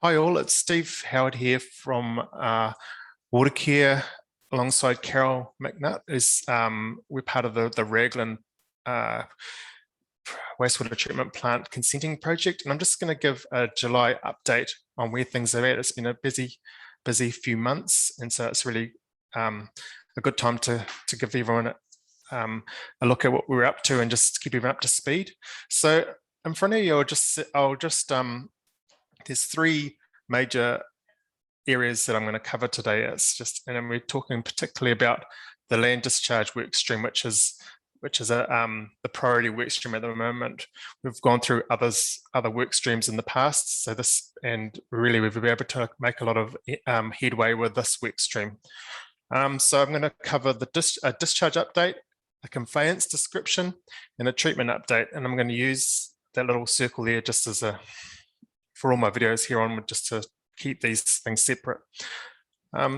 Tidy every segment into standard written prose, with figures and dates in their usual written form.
Hi all, it's Steve Howard here from Watercare alongside Carol McNutt. We're part of the Raglan wastewater treatment plant consenting project, and I'm just going to give a July update on where things are at. It's been a busy few months, and so it's really a good time to give everyone a look at what we're up to and just keep everyone up to speed. So in front of you, there's three major areas that I'm going to cover today. And we're talking particularly about the land discharge work stream, which is the priority work stream at the moment. We've gone through other work streams in the past, really we've been able to make a lot of headway with this work stream. So I'm going to cover a discharge update, a conveyance description, and a treatment update. And I'm going to use that little circle there just as for all my videos here on, just to keep these things separate.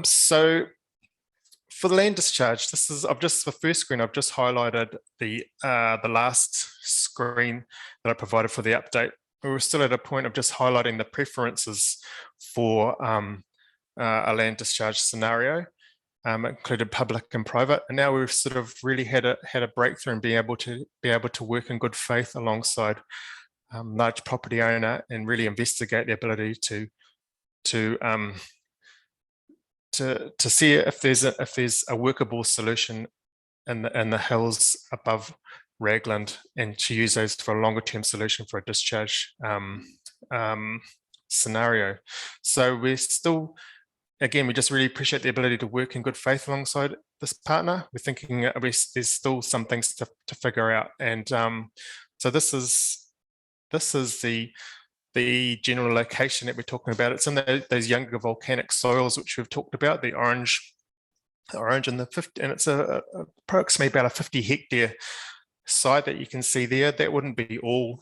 So for the land discharge, the first screen, I've just highlighted the last screen that I provided for the update. We were still at a point of just highlighting the preferences for a land discharge scenario, included public and private, and now we've sort of really had a breakthrough in being able to work in good faith alongside large property owner and really investigate the ability to see if there's a workable scenario in the hills above Raglan, and to use those for a longer term solution for a discharge scenario. So we just really appreciate the ability to work in good faith alongside this partner. We're thinking there's still some things to figure out, and so this is the general location that we're talking about. It's in those younger volcanic soils which we've talked about, the orange and the 50, and it's approximately about a 50 hectare site that you can see there. That wouldn't be all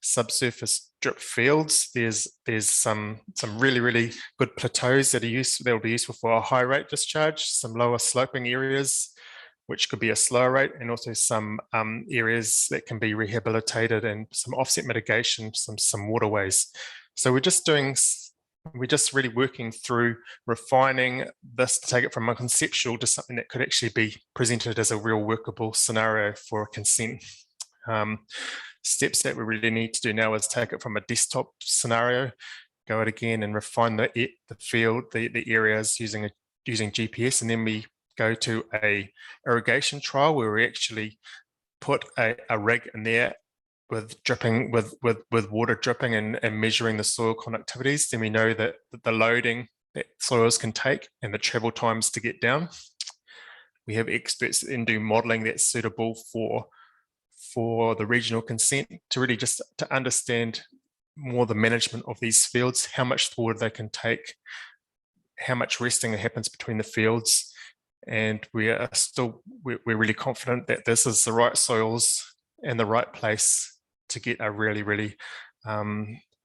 subsurface drip fields. There's some really good plateaus that will be useful for a high rate discharge, some lower sloping areas which could be a slower rate, and also some areas that can be rehabilitated, and some offset mitigation, some waterways. So we're just really working through refining this to take it from a conceptual to something that could actually be presented as a real workable scenario for consent. Steps that we really need to do now is take it from a desktop scenario, go out again and refine the field, the areas using GPS, and then we go to a irrigation trial where we actually put a rig in there with water dripping and measuring the soil conductivities. Then we know that the loading that soils can take and the travel times to get down. We have experts that then do modeling that's suitable for the regional consent to really just to understand more the management of these fields, how much water they can take, how much resting happens between the fields. And we're really confident that this is the right soils and the right place to get a really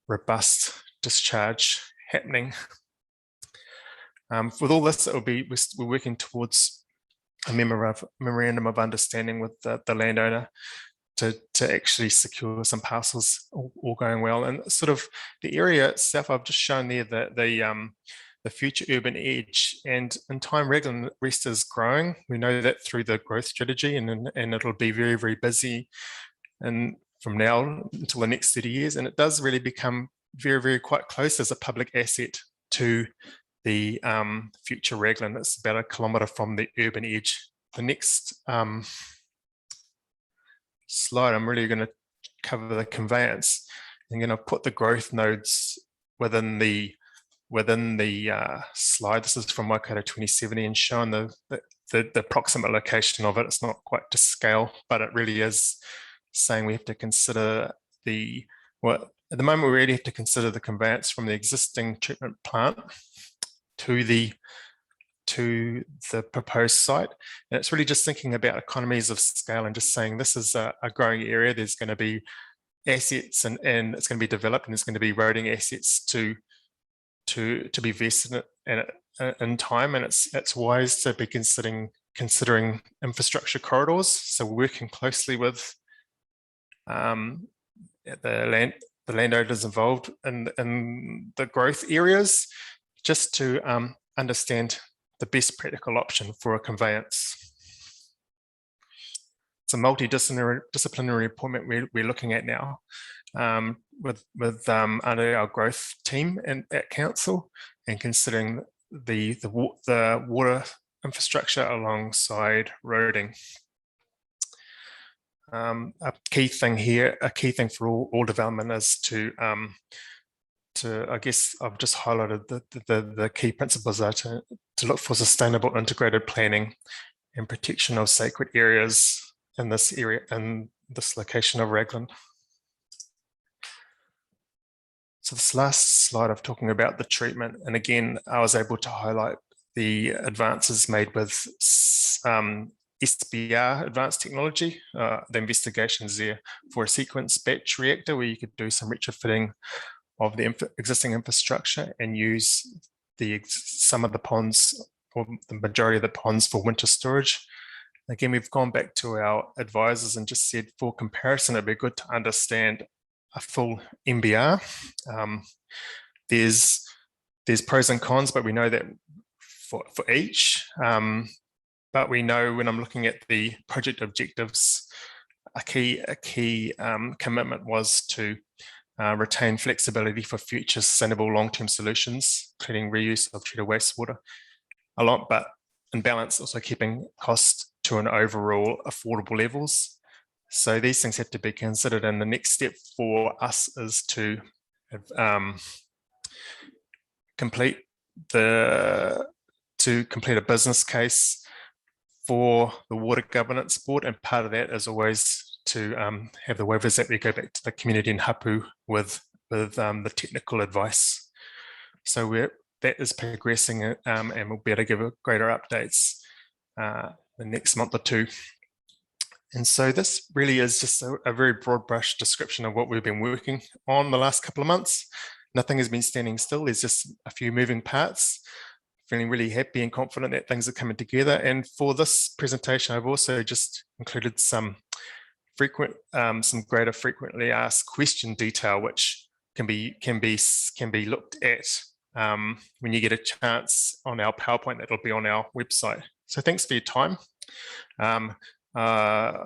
robust discharge happening. With all this, we're working towards a memorandum of understanding with the landowner to actually secure some parcels, all going well. And sort of the area itself, I've just shown there the future urban edge, and in time Raglan West is growing. We know that through the growth strategy, and it'll be very busy and from now until the next 30 years, and it does really become very quite close as a public asset to the future Raglan. It's about 1 kilometre from the urban edge. The next slide, I'm really going to cover the conveyance. I'm going to put the growth nodes within the slide. This is from Waikato 2070 and showing the approximate location of it. It's not quite to scale, but it really is saying we have to consider at the moment we really have to consider the conveyance from the existing treatment plant to the proposed site. And it's really just thinking about economies of scale and just saying this is a growing area. There's going to be assets and it's going to be developed, and there's going to be roading assets to be vested in time, and it's wise to be considering infrastructure corridors. So we're working closely with the the landowners involved in the growth areas, just to understand the best practical option for a conveyance. It's a multidisciplinary appointment we're looking at now, under our growth team at council, and considering the water infrastructure alongside roading. A key thing for all development is to I guess I've just highlighted the key principles are to look for sustainable integrated planning and protection of sacred areas in this area, in this location of Raglan. So this last slide of talking about the treatment, and again, I was able to highlight the advances made with SBR advanced technology, the investigations there for a sequence batch reactor where you could do some retrofitting of the existing infrastructure and use some of the ponds, or the majority of the ponds, for winter storage. Again, we've gone back to our advisors and just said, for comparison, it'd be good to understand a full MBR. There's pros and cons, but we know that for each. But we know, when I'm looking at the project objectives, a key commitment was to retain flexibility for future sustainable long-term solutions, including reuse of treated wastewater, but in balance, also keeping cost to an overall affordable levels. So these things have to be considered, and the next step for us is to complete a business case for the Water Governance Board, and part of that is always to have the waivers that we go back to the community in Hapu with the technical advice. So that is progressing, and we'll be able to give greater updates the next month or two. And so this really is just a very broad brush description of what we've been working on the last couple of months. Nothing has been standing still. There's just a few moving parts. Feeling really happy and confident that things are coming together. And for this presentation, I've also just included some greater frequently asked question detail, which can be looked at when you get a chance on our PowerPoint that'll be on our website. So thanks for your time.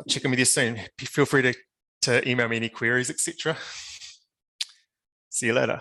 Check in with you soon. Feel free to email me any queries, etc. See you later.